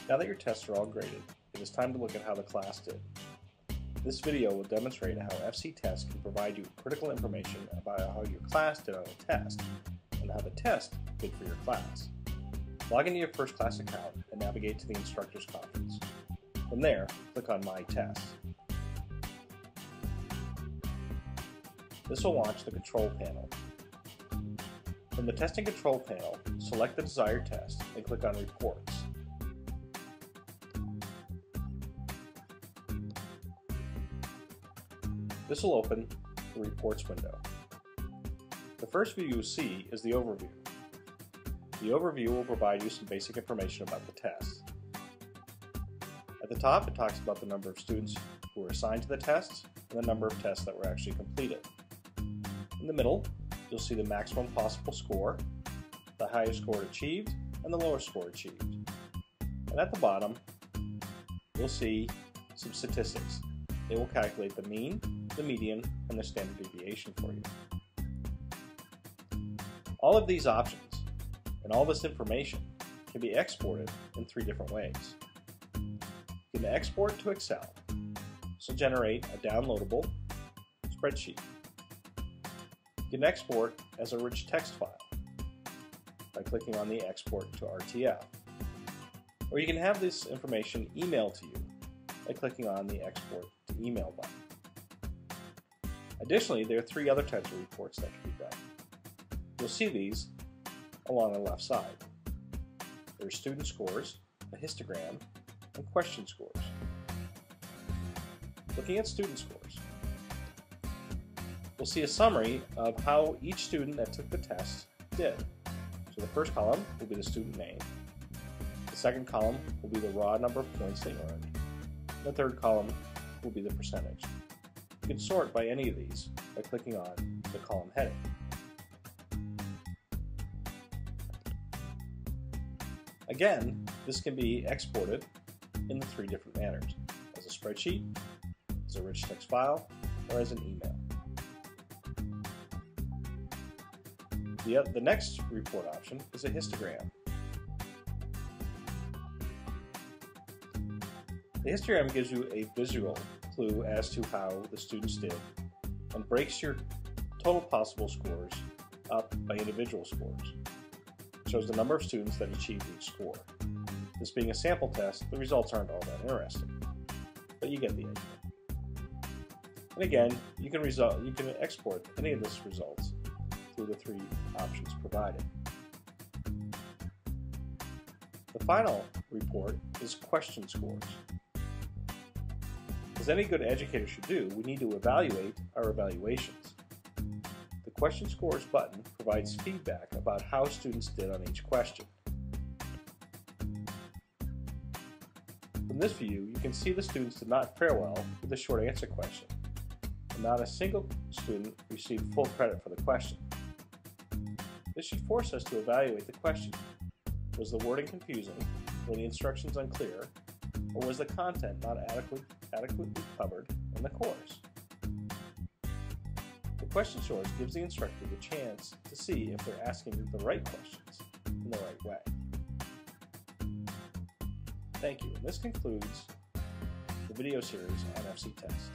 Now that your tests are all graded, it is time to look at how the class did. This video will demonstrate how fcTest can provide you critical information about how your class did on a test and how the test did for your class. Log into your first class account and navigate to the Instructors Conference. From there, click on My Tests. This will launch the Control Panel. From the Testing Control Panel, select the desired test and click on Reports. This will open the Reports window. The first view you will see is the Overview. The Overview will provide you some basic information about the test. At the top, it talks about the number of students who were assigned to the tests and the number of tests that were actually completed. In the middle, you'll see the maximum possible score, the highest score achieved, and the lowest score achieved. And at the bottom, you'll see some statistics. It will calculate the mean, the median, and the standard deviation for you. All of these options and all this information can be exported in 3 different ways. You can export to Excel, so generate a downloadable spreadsheet. You can export as a rich text file by clicking on the Export to RTF. Or you can have this information emailed to you by clicking on the Export to Email button. Additionally, there are 3 other types of reports that can be done. You'll see these along the left side. There are student scores, a histogram, and question scores. Looking at student scores, we'll see a summary of how each student that took the test did. So the first column will be the student name. The second column will be the raw number of points they earned. And the third column will be the percentage. You can sort by any of these by clicking on the column heading. Again, this can be exported in the 3 different manners: as a spreadsheet, as a rich text file, or as an email. The next report option is a histogram. The histogram gives you a visual clue as to how the students did and breaks your total possible scores up by individual scores. It shows the number of students that achieved each score. This being a sample test, the results aren't all that interesting, but you get the idea. And again, you can export any of these results through the 3 options provided. The final report is question scores. As any good educator should do, we need to evaluate our evaluations. The Question Scores button provides feedback about how students did on each question. From this view, you can see the students did not fare well with the short answer question, and not a single student received full credit for the question. This should force us to evaluate the question. Was the wording confusing? Were the instructions unclear? Or was the content not adequately covered in the course? The question source gives the instructor the chance to see if they're asking the right questions in the right way. Thank you, and this concludes the video series on fcTest.